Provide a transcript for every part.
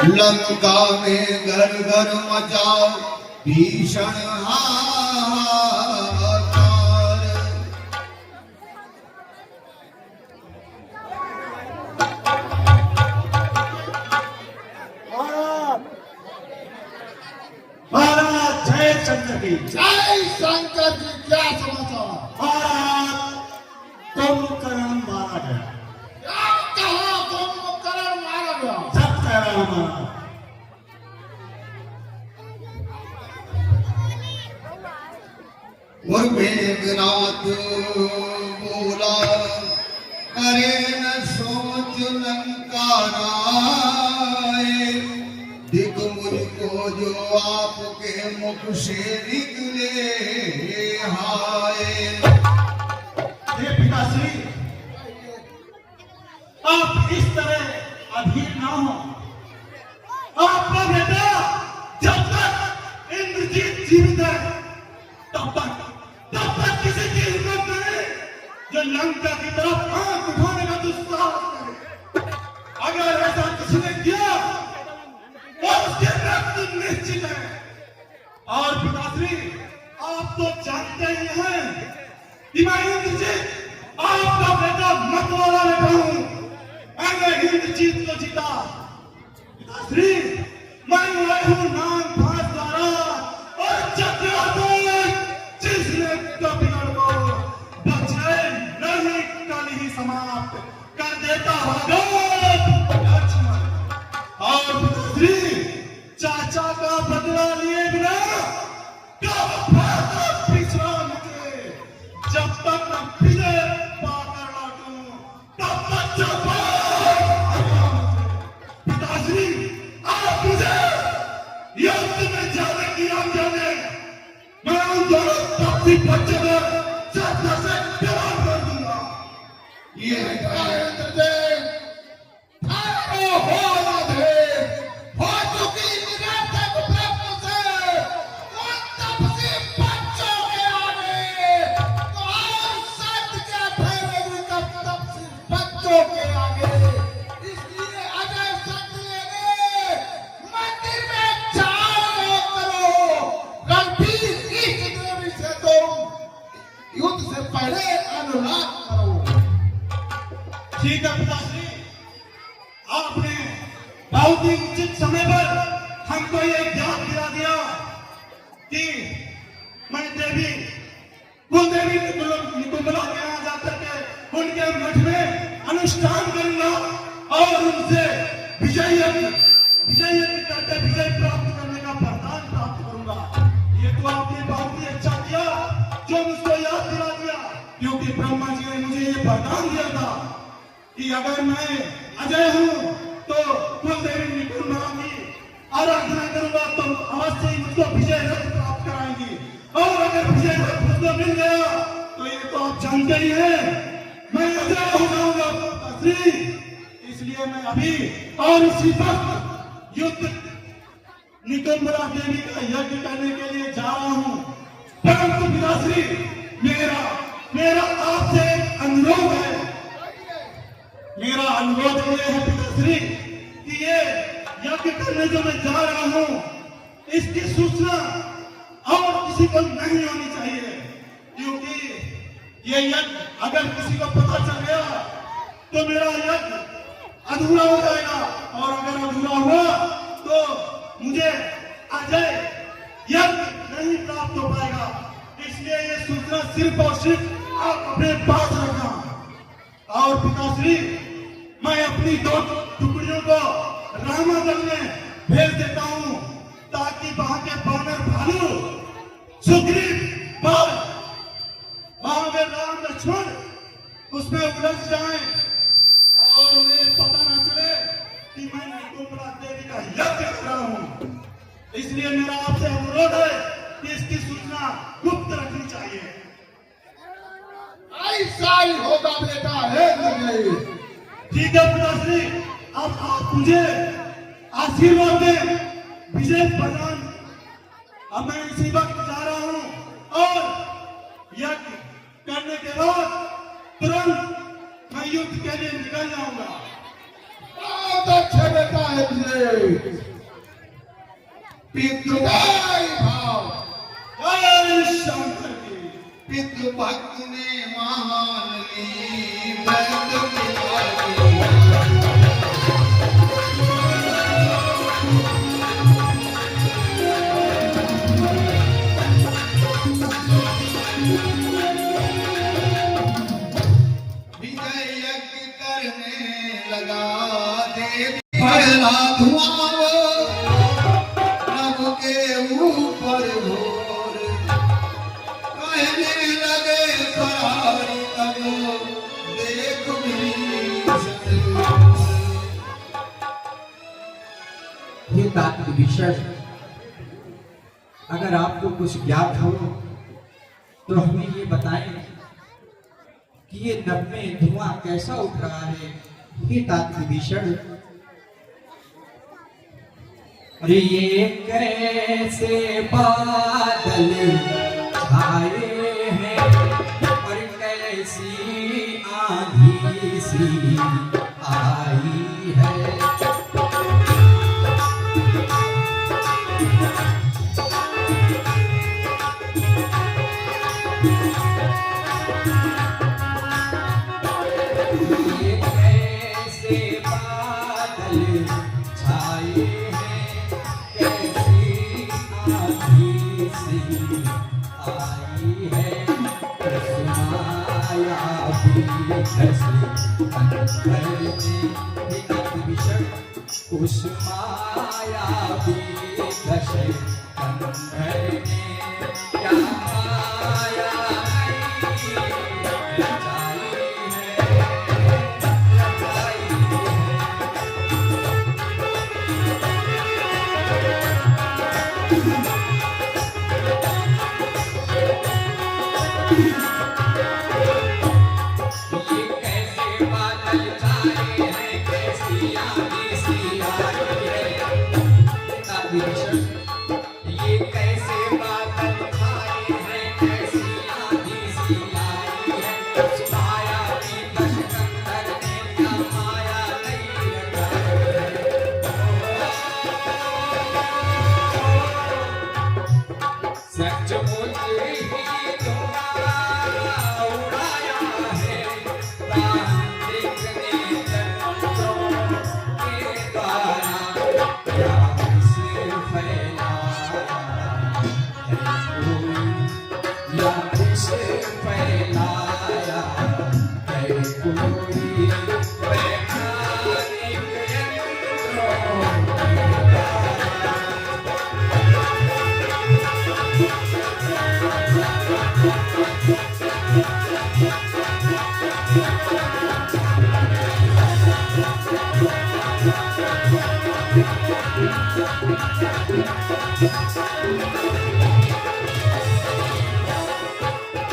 लंका में घर घर मचाओ भीषण हाहाकार। महाराज जय चंद्र की जय शंकर जी। क्या समाचार? महाराज कुंभकर्ण मारा गया। क्या कहा? कुंभकर्ण मारा गया? सब कह रहा हूं महाराज। और मेघनाथ बोला करे न सोच लंका राय, दिख मुझको जो आपके मुख से निकले हाय। हे पिताश्री, आप इस तरह अधीर ना हो। आपका बेटा जब तक इंद्रजीत जीवित है तब तक किसी की हिम्मत नहीं जो लंका की तरफ आंख उठाने का दुस्साहस करे। अगर ऐसा किसी ने किया तो उसकी मृत्यु निश्चित है। और पिताश्री, आप तो जानते ही हैं कि मैं इंद्रजीत आपका बेटा मतवाला बेटा हूं। मैंने इंद्रजीत को जीता। पिताश्री, मैं हूं नाम फांस द्वारा और चक्रवातों जिसने कपिल को बचे नहीं कल ही समाप्त कर देता लक्ष्मण। और पिताश्री, चाचा का बदला लिए बिना पिछड़ा मुझे जब तक मैं विजय पाकर लौटूं तब तक पिताश्री, आप मुझे युद्ध में जाने की आज्ञा दें। मैं उन दोनों पक्षी बच्चों को सत्ता से जवाब कर दूंगा। ये इंद्रदेव थारो हो राधे हो चुकी निरर्थक प्रश्न से उन तपसी बच्चों के आगे तो और सत्य क्या ठहरेगी तब तपसी बच्चों के आगे। इसलिए अजय सत्य लेने मंदिर में जाओ करो। रणबीर इस देवी से तुम युद्ध से पहले अनुराग करो। ठीक है पिताश्री, आपने बहुत ही उचित समय पर हमको ये याद दिला दिया कि मैं देवी कुलदेवी निकुंभला के यहाँ जाकर के उनके मठ में अनुष्ठान करूंगा और उनसे विजय करके विजय प्राप्त करने का वरदान प्राप्त करूंगा। ये तो आपने बहुत ही अच्छा किया जो मुझको याद दिला दिया, क्योंकि ब्रह्मा जी ने मुझे ये वरदान दिया था कि अगर मैं अजय हूं तो कुलदेवी निकुंभला की आराधना करूंगा तो अवश्य ही मुझको विजय रथ प्राप्त कराएंगी। और अगर विजय रथ मुझको मिल गया तो ये तो आप जानते ही हैं मैं अजय हो जाऊंगा पिताश्री। इसलिए मैं अभी और इसी वक्त युद्ध निकुंभला देवी का यज्ञ करने के लिए जा रहा हूं। परंतु पिताश्री, मेरा आपसे एक अनुरोध है। मेरा अनुरोध ये है पिताश्री कि ये यज्ञ करने जो मैं जा रहा हूं इसकी सूचना और किसी को नहीं होनी चाहिए, क्योंकि ये यज्ञ अगर किसी को पता चल गया तो मेरा यज्ञ अधूरा हो जाएगा। और अगर अधूरा हुआ तो मुझे अजय यज्ञ नहीं प्राप्त हो पाएगा। इसलिए ये सूचना सिर्फ और सिर्फ आप अपने पास रखना। और पिताश्री, मैं अपनी 2 टुकड़ियों को रामादल में भेज देता हूं ताकि वहां के बानर भालू सुग्रीव वहां में राम लक्ष्मण उसमें उलझ जाएं और उन्हें पता न चले कि मैं निकुंभला देवी का यज्ञ कर रहा हूं। इसलिए मेरा आपसे अनुरोध है कि इसकी सूचना गुप्त रखनी चाहिए। ऐसा ही होगा बेटा। है ठीक है पिताश्री, अब आप मुझे आशीर्वाद दें विजय प्रदान। अब मैं इसी वक्त जा रहा हूं और यज्ञ करने के बाद तुरंत मैं युद्ध के लिए निकल जाऊंगा। बहुत अच्छा बेटा है। पितृभाई भाव जय शंकर की पितृभक्त ने महान ली भक्त की विजय यज्ञ करने लगा दे पहला धुआं नभ के ऊपर घोर कहने लगे करारी तब देख ये तात विषय अगर आपको कुछ ज्ञात हो तो हमें ये बताएं कि ये नभ में धुआं कैसा उठ रहा है। ये तात विषय अरे ये कैसे बादल छाए हैं और कैसी आंधी सी आई है। ये कैसे बादल छाए हैं कैसी आंधी सी आई है। सुनाया भी कैसे अंतर में विषय उस माया भी कैसे अंतर में क्या माया ये कैसे बादल छाए हैं कैसी आंधी सी आई है। माया की कशकंदर ने क्या माया नहीं लगाई सचमुच ही धुआं उड़ाया है तांत्रिक ने जन्मों के द्वारा क्या फैलाया है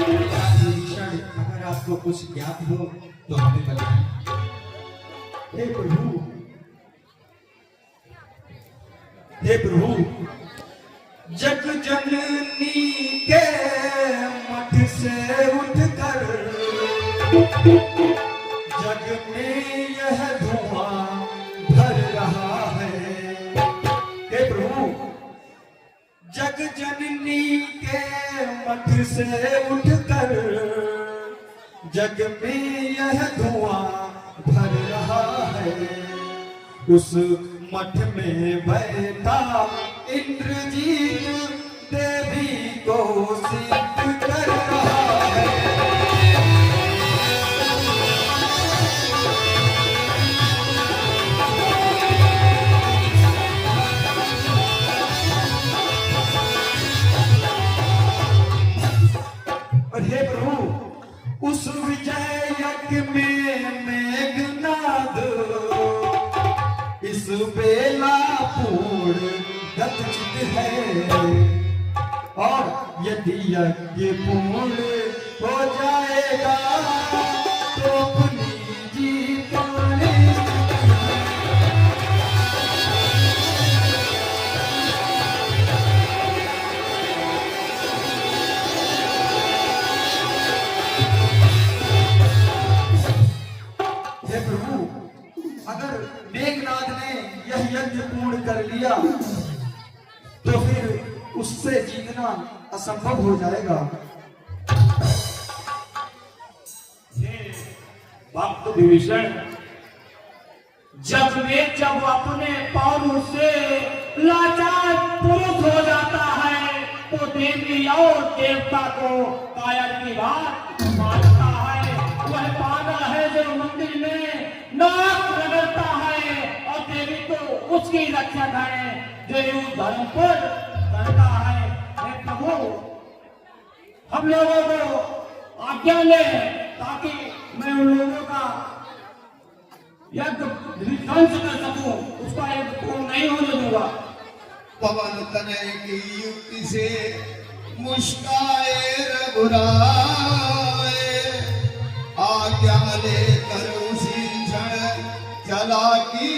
कोई वैज्ञानिक अगर आपको कुछ ज्ञात हो तो हमें बताएं। हे प्रभु जग जननी के मठ से उठकर जग में यह धुआं भर रहा है। हे प्रभु जग जननी के मठ से उठकर जग में यह धुआं भर रहा है। उस मठ में बैठा इंद्रजीत देवी को सिद्ध कर रहा है। और हे प्रभु उस विजय यज्ञ में मेघनाद इस बेला पूर्ण गतचित है। और यदि यज्ञ पूर्ण हो जाएगा तो अपनी जीत अगर मेघनाथ ने यह यज्ञ पूर्ण कबूल कर लिया तो फिर उससे जीतना असंभव हो जाएगा। भक्त विभीषण, जब अपने पौरुष से लाचार पुरुष हो जाता है तो देवी और देवता को कायर की बात मानता है। वह पागल है जो मंदिर में नाक रगड़ता है और देवी तो उसकी रक्षक है जो युद्ध धर्म पर करता है। हे प्रभु, हम लोगों को आज्ञा ले ताकि मैं उन लोगों का यज्ञ ध्वंस कर सकूं, उसका यज्ञ पूर्ण नहीं होने दूंगा। पवन तनय की युक्ति से मुस्काए रघुराय, आज्ञा लेकर उसी क्षण चला की